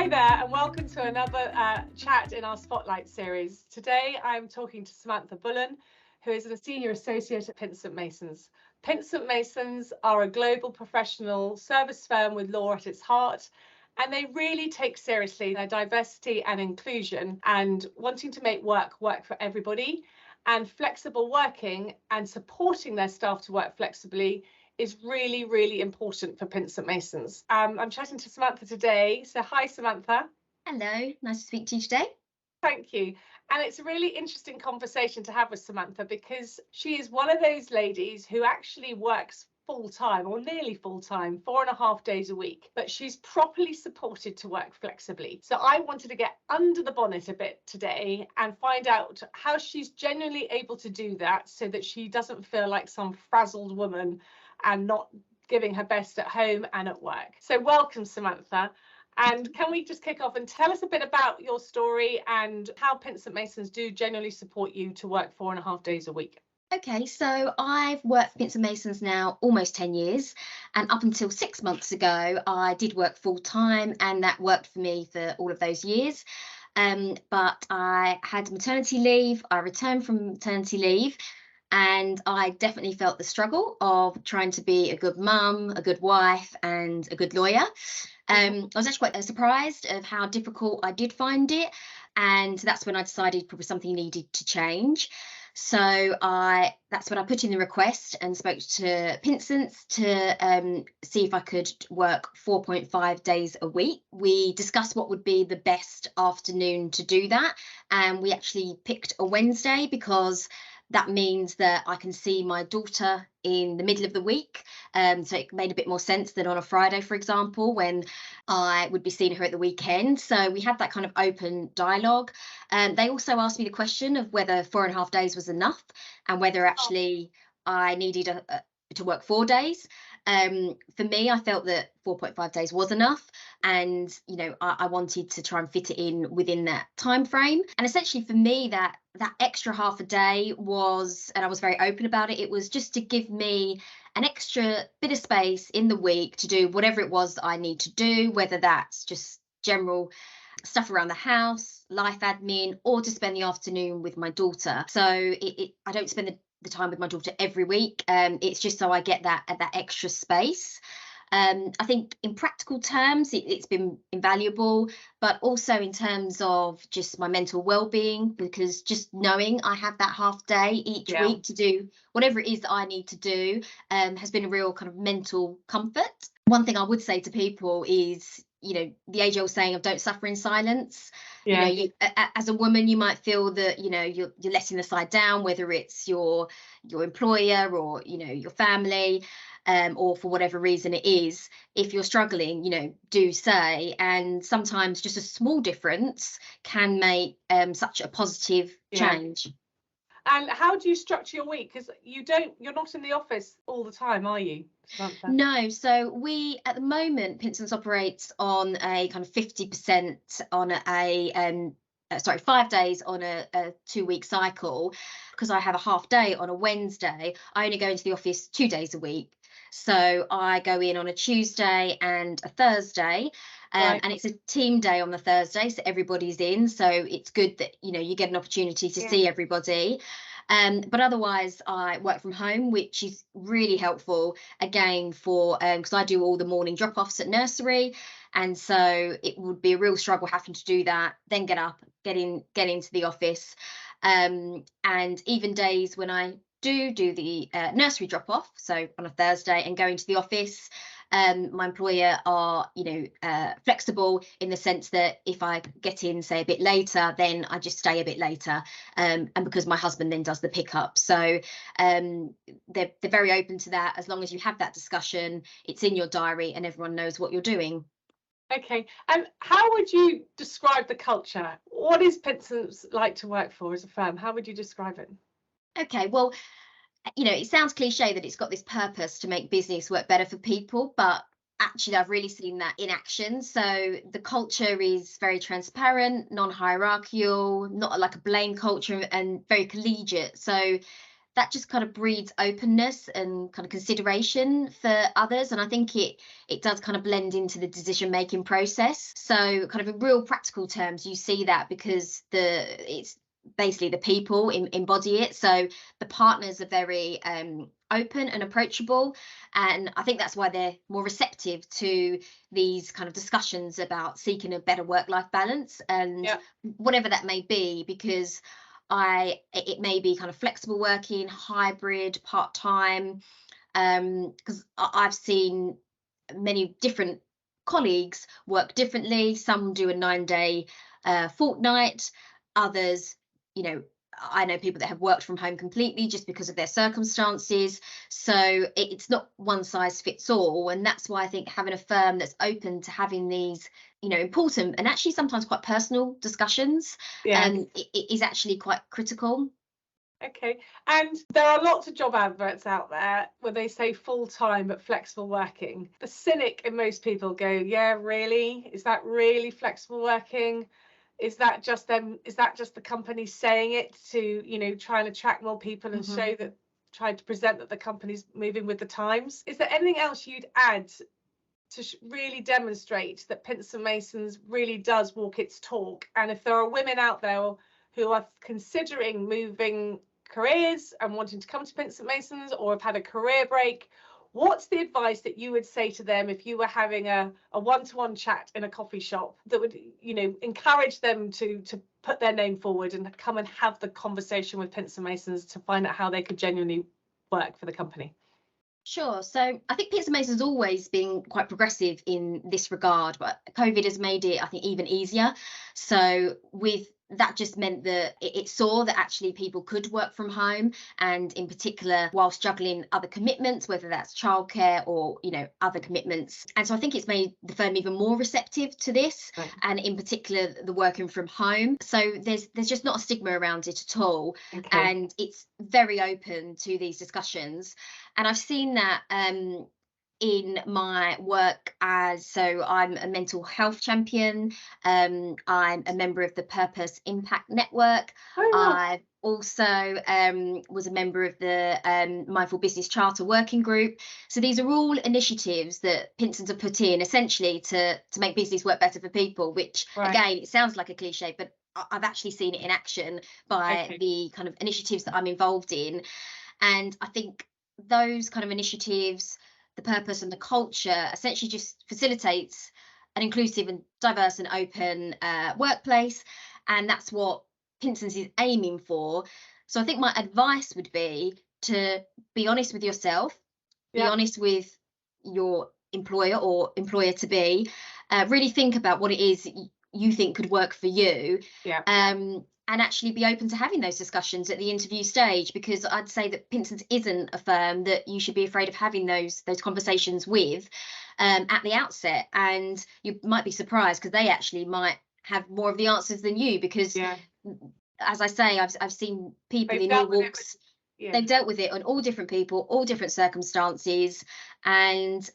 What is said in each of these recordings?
Hi there, and welcome to another chat in our Spotlight series. Today I'm talking to Samantha Bullen, who is a senior associate at Pinsent Masons. Pinsent Masons are a global professional service firm with law at its heart, and they really take seriously their diversity and inclusion and wanting to make work for everybody. And flexible working and supporting their staff to work flexibly is really, really important for Pinsent Masons. I'm chatting to Samantha today. So hi, Samantha. Hello, nice to speak to you today. Thank you. And it's a really interesting conversation to have with Samantha because she is one of those ladies who actually works full-time or nearly full-time, 4.5 days a week, but she's properly supported to work flexibly. So I wanted to get under the bonnet a bit today and find out how she's genuinely able to do that so that she doesn't feel like some frazzled woman and not giving her best at home and at work. So welcome, Samantha. And can we just kick off and tell us a bit about your story and how Pinsent Masons do generally support you to work 4.5 days a week? Okay, so I've worked for Pinsent Masons now almost 10 years, and up until 6 months ago, I did work full time, and that worked for me for all of those years. But I had maternity leave, I returned from maternity leave, and I definitely felt the struggle of trying to be a good mum, a good wife, and a good lawyer. I was actually quite surprised of how difficult I did find it, and that's when I decided probably something needed to change. So that's when I put in the request and spoke to Pinsent's to see if I could work 4.5 days a week. We discussed what would be the best afternoon to do that, and we actually picked a Wednesday because that means that I can see my daughter in the middle of the week. So it made a bit more sense than on a Friday, for example, when I would be seeing her at the weekend. So we had that kind of open dialogue. They also asked me the question of whether 4.5 days was enough and whether actually I needed to work 4 days. For me, I felt that 4.5 days was enough, and I wanted to try and fit it in within that time frame. And essentially, for me, that extra half a day was, and I was very open about it, it was just to give me an extra bit of space in the week to do whatever it was that I need to do, whether that's just general stuff around the house, life admin, or to spend the afternoon with my daughter. So I don't spend the time with my daughter every week. It's just so I get that extra space. I think in practical terms, it's been invaluable, but also in terms of just my mental well-being, because just knowing I have that half day each week to do whatever it is that I need to do has been a real kind of mental comfort. One thing I would say to people is, the age-old saying of don't suffer in silence. You, as a woman, you might feel that you're letting the side down, whether it's your employer or your family, or for whatever reason it is. If you're struggling, do say. And sometimes just a small difference can make such a positive change. And how do you structure your week? Because you're not in the office all the time, are you, Samantha? No, so we at the moment, Pinsent's operates on a kind of 50% on 5 days on a 2-week cycle. Because I have a half day on a Wednesday, I only go into the office 2 days a week. So I go in on a Tuesday and a Thursday. And it's a team day on the Thursday, so everybody's in. So it's good that you get an opportunity to see everybody. But otherwise, I work from home, which is really helpful again for because I do all the morning drop-offs at nursery, and so it would be a real struggle having to do that, then get up, get into the office, and even days when I do the nursery drop-off, so on a Thursday, and go into the office. My employer are, flexible in the sense that if I get in, say, a bit later, then I just stay a bit later. And because my husband then does the pickup. So they're very open to that. As long as you have that discussion, it's in your diary and everyone knows what you're doing. Okay. And how would you describe the culture? What is Pinsent's like to work for as a firm? How would you describe it? Okay, well, it sounds cliche that it's got this purpose to make business work better for people, but actually I've really seen that in action. So the culture is very transparent, non-hierarchical, not like a blame culture, and very collegiate. So that just kind of breeds openness and kind of consideration for others. And I think it does kind of blend into the decision making process. So kind of in real practical terms, you see that because it's basically the people embody it. So the partners are very open and approachable, and I think that's why they're more receptive to these kind of discussions about seeking a better work-life balance, and whatever that may be, because it may be kind of flexible working, hybrid, part-time, because I've seen many different colleagues work differently. Some do a 9-day fortnight, others, I know people that have worked from home completely just because of their circumstances. So it's not one size fits all. And that's why I think having a firm that's open to having these, important and actually sometimes quite personal discussions is actually quite critical. Okay. And there are lots of job adverts out there where they say full-time but flexible working. The cynic in most people go, yeah, really? Is that really flexible working? Is that just them? Is that just the company saying it to, try and attract more people and show that, trying to present that the company's moving with the times? Is there anything else you'd add to really demonstrate that Pinsent Masons really does walk its talk? And if there are women out there who are considering moving careers and wanting to come to Pinsent Masons, or have had a career break, what's the advice that you would say to them if you were having a one-to-one chat in a coffee shop that would, encourage them to put their name forward and come and have the conversation with Pinsent Masons to find out how they could genuinely work for the company? Sure. So I think Pinsent Masons has always been quite progressive in this regard, but COVID has made it, I think, even easier. So with that just meant that it saw that actually people could work from home, and in particular whilst juggling other commitments, whether that's childcare or other commitments. And so I think it's made the firm even more receptive to this, and in particular the working from home. So there's just not a stigma around it at all, and it's very open to these discussions. And I've seen that in my work so I'm a mental health champion. I'm a member of the Purpose Impact Network. I also was a member of the Mindful Business Charter Working Group. So these are all initiatives that Pinsent have put in essentially to make business work better for people, which again, it sounds like a cliche, but I've actually seen it in action by the kind of initiatives that I'm involved in. And I think those kind of initiatives, the purpose and the culture, essentially just facilitates an inclusive and diverse and open workplace. And that's what Pinsent is aiming for. So I think my advice would be to be honest with yourself, be honest with your employer or employer to be, really think about what it is you think could work for you. And actually be open to having those discussions at the interview stage, because I'd say that Pinsent isn't a firm that you should be afraid of having those conversations with at the outset. And you might be surprised because they actually might have more of the answers than you, because as I say, I've seen people in all walks. They've dealt with it on all different people, all different circumstances, and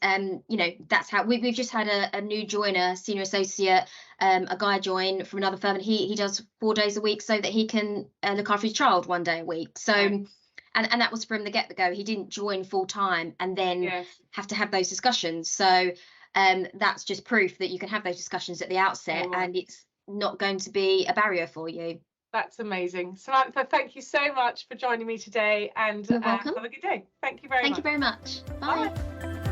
that's how we've just had a new joiner, senior associate, a guy join from another firm, and he does 4 days a week so that he can look after his child 1 day a week. So and that was from the get-go. He didn't join full time and then have to have those discussions. So that's just proof that you can have those discussions at the outset, and it's not going to be a barrier for you. That's amazing. Samantha, thank you so much for joining me today, and have a good day. Thank you very much. Thank you very much. Bye. Bye.